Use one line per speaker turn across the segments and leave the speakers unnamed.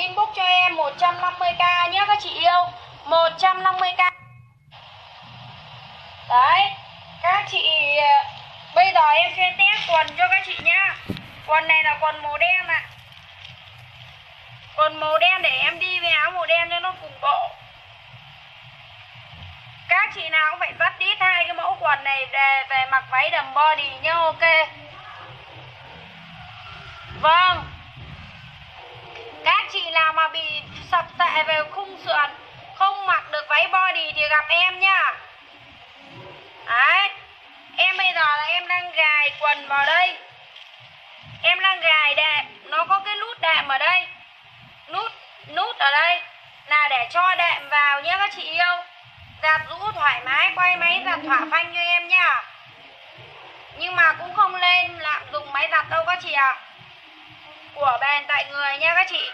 inbox cho em 150k nhé các chị yêu. 150k. Đấy, các chị bây giờ em sẽ test quần cho các chị nhá. Quần này là quần màu đen ạ. Quần màu đen để em đi với áo màu đen cho nó cùng bộ. Các chị nào cũng phải dắt đít hai cái mẫu quần này để về mặc váy đầm body nhá, ok. Vâng. Các chị nào mà bị sập sệ về khung sườn, không mặc được váy body thì gặp em nhá. Đấy. Em bây giờ là em đang gài quần vào đây. Em đang gài đệm, nó có cái nút đệm ở đây. Nút ở đây là để cho đệm vào nhé các chị yêu. Giặt rũ thoải mái, quay máy giặt thỏa phanh cho em nhá. Nhưng mà cũng không nên lạm dụng máy giặt đâu các chị à. Của bền tại người nha các chị.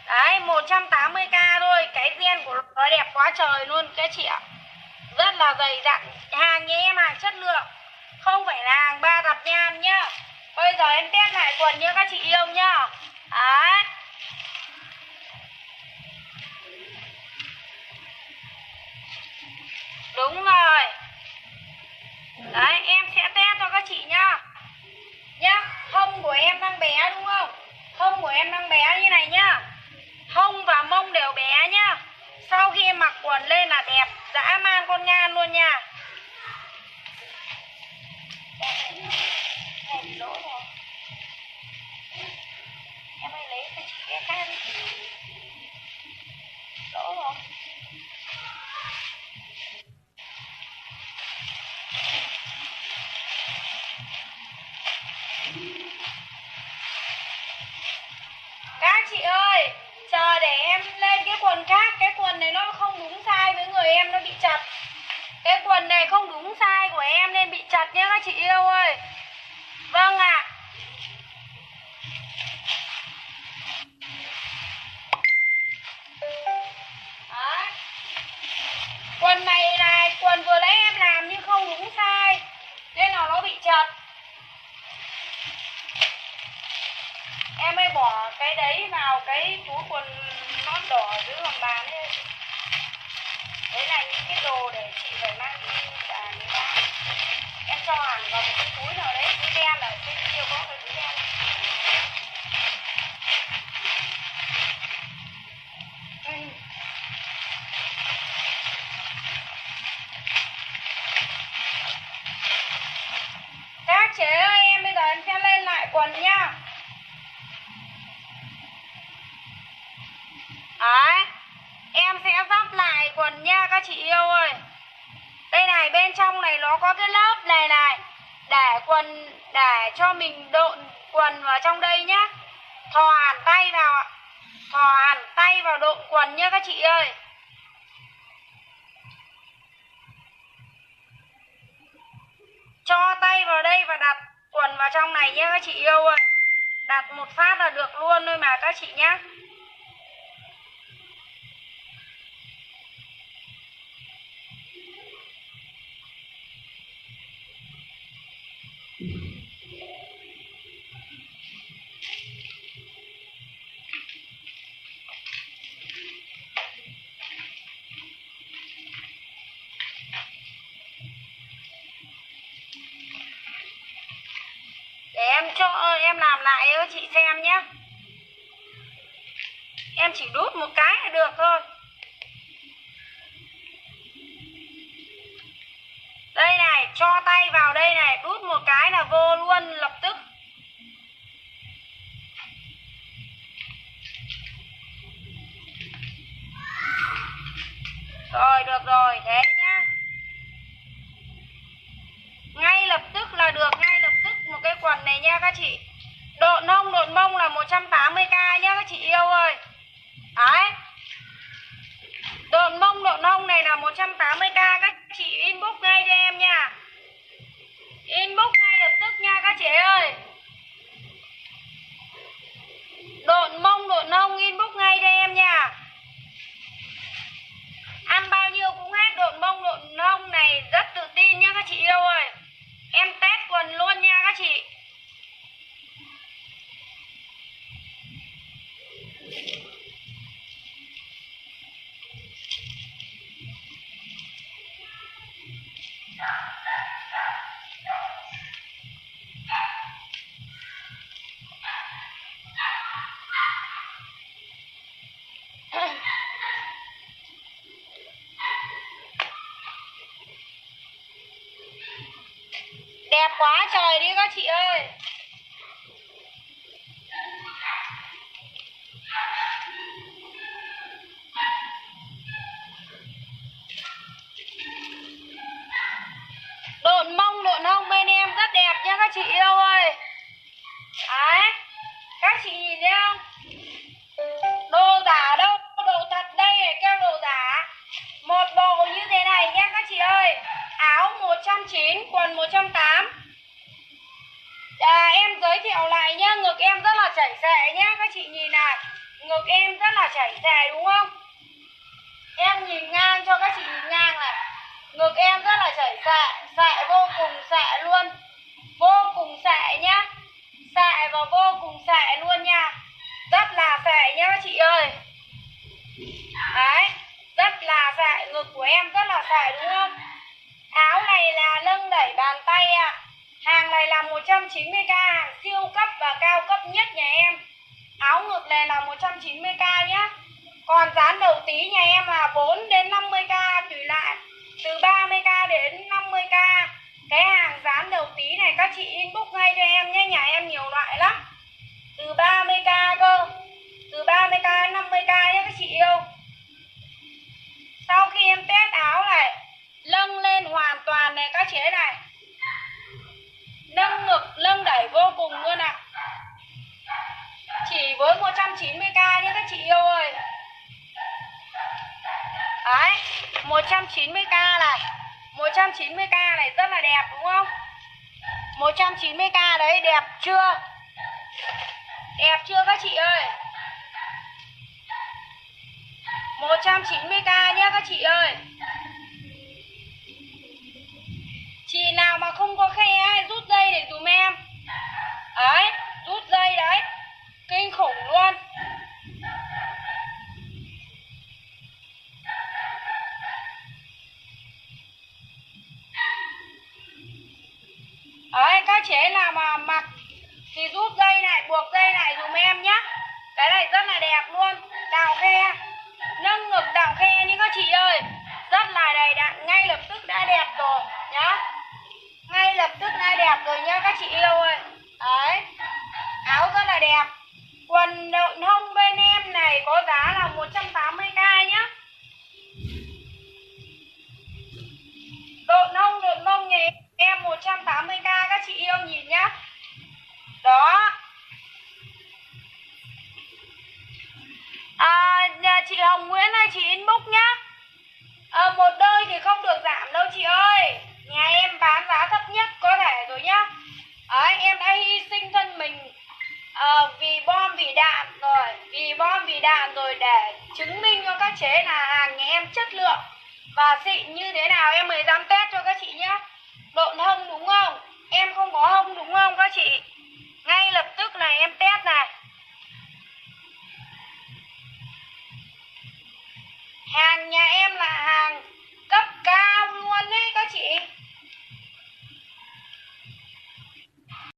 Đấy, 180k thôi. Cái gen của nó đẹp quá trời luôn các chị ạ. Rất là dày dặn. Hàng nhà em hàng chất lượng, không phải là hàng ba tập nham nhá. Bây giờ em test lại quần nhá các chị yêu nhá. Đấy. Đúng rồi. Đấy, em sẽ test cho các chị nhá. Nhá, hông của em đang bé đúng không? Hông của em đang bé như này nhá. Hông và mông đều bé nhá. Sau khi em mặc quần lên là đẹp, dã man con ngan luôn nha. Em ơi lấy cho chị cái khác đi. Đổ rồi. Các chị ơi, chờ để em lên cái quần khác. Cái quần này nó không đúng size với người em, nó bị chặt. Cái quần này không đúng size của em nên bị chặt nhé các chị yêu ơi. Vâng ạ. Đấy. Quần này là quần vừa nãy em làm nhưng không đúng size nên là nó bị chật. Em ơi bỏ cái đấy vào cái túi quần nó đỏ dưới gầm bàn ấy. Đấy là những cái đồ để chị phải mang đi và người ta. Em cho hẳn vào một cái túi nào đấy, túi đen ở trên kia có cái túi đen. Các chị ơi, em bây giờ em sẽ lên lại quần nhá. Đấy. Em sẽ vắt lại quần nha các chị yêu ơi. Đây này, bên trong này nó có cái lớp này này. Để quần, để cho mình độn quần vào trong đây nhá. Thò hẳn tay vào ạ. Thò hẳn tay vào độn quần nhá các chị ơi. Cho tay vào đây và đặt quần vào trong này nhé các chị yêu ơi. Đặt một phát là được luôn thôi mà các chị nhé. Để em làm lại cho chị xem nhé. Em chỉ đút một cái là được thôi. Đây này, cho tay vào đây này, đút một cái là vô luôn lập tức. Rồi, được rồi, thế nhá. Ngay lập tức là được, ngay lập tức một cái quần này nha các chị. Độn hông, độn mông là 180k nhá các chị yêu ơi. Đấy. Độn mông, độn hông này là 180k, các chị inbox ngay cho em nha. Inbox ngay lập tức nha các chị ơi. Độn mông, độn hông inbox ngay cho em nha. Ăn bao nhiêu cũng hết. Độn mông, độn hông này rất tự tin nhá các chị yêu ơi. Em test quần luôn nha các chị. quá trời đi các chị ơi. Độn mông độn hông bên em rất đẹp nha các chị yêu ơi. Đấy, các chị nhìn thấy không? Đồ giả đâu, đồ thật đây này, keo đồ giả. Một bộ như thế này nha các chị ơi. Áo 190, quần 180. Em giới thiệu lại nhá, ngực em rất là chảy xệ nhá. Các chị nhìn này, ngực em rất là chảy xệ đúng không? Em nhìn ngang cho các chị nhìn ngang này. Ngực em rất là chảy xệ, xệ vô cùng xệ luôn. Vô cùng xệ nhá. Xệ và vô cùng xệ luôn nha. Rất là xệ nhá các chị ơi. Đấy, rất là xệ, ngực của em rất là xệ đúng không? Áo này là lưng đẩy bàn tay ạ. Hàng này là 190k, hàng siêu cấp và cao cấp nhất nhà em. Áo ngực này là 190k nhá. Còn dán đầu tí nhà em là 4 đến 50k tùy lại. Từ 30k đến 50k. Cái hàng dán đầu tí này các chị inbox ngay cho em nhé, nhà em nhiều loại lắm. Từ 30k cơ. Từ 30k đến 50k nhé các chị yêu. Sau khi em test áo này, nâng lên hoàn toàn này các chị ấy này. Nâng ngực, nâng đẩy vô cùng luôn ạ. Chỉ với 190k nhé các chị yêu ơi. Đấy, 190k này. 190k này rất là đẹp đúng không? 190k đấy, đẹp chưa? Đẹp chưa các chị ơi? 190k nhé các chị ơi. Chị nào mà không có khe ấy, rút dây để dùm em. Đấy, rút dây đấy. Kinh khủng luôn. Đấy, các chế nào mà mặc thì rút dây này, buộc dây này dùm em nhá. Cái này rất là đẹp luôn. Đào khe, nâng ngực đào khe như các chị ơi. Rất là đầy đặn, ngay lập tức đã đẹp rồi nhá. Ngay lập tức đã đẹp rồi nhá các chị yêu ơi. Đấy, áo rất là đẹp. Quần độn hông bên em này có giá là 180k nhá. Độn hông độn mông nhà em 180k các chị yêu nhìn nhá. Đó. Nhà chị Hồng Nguyễn ơi, chị inbox nhá. Một đôi thì không được giảm đâu chị ơi. Nhà em bán giá thấp nhất có thể rồi nhá. Đấy, em đã hy sinh thân mình vì bom vì đạn rồi. Vì bom vì đạn rồi để chứng minh cho các chế là hàng nhà em chất lượng và xịn như thế nào em mới dám test cho các chị nhá. Độn hông đúng không? Em không có hông đúng không các chị?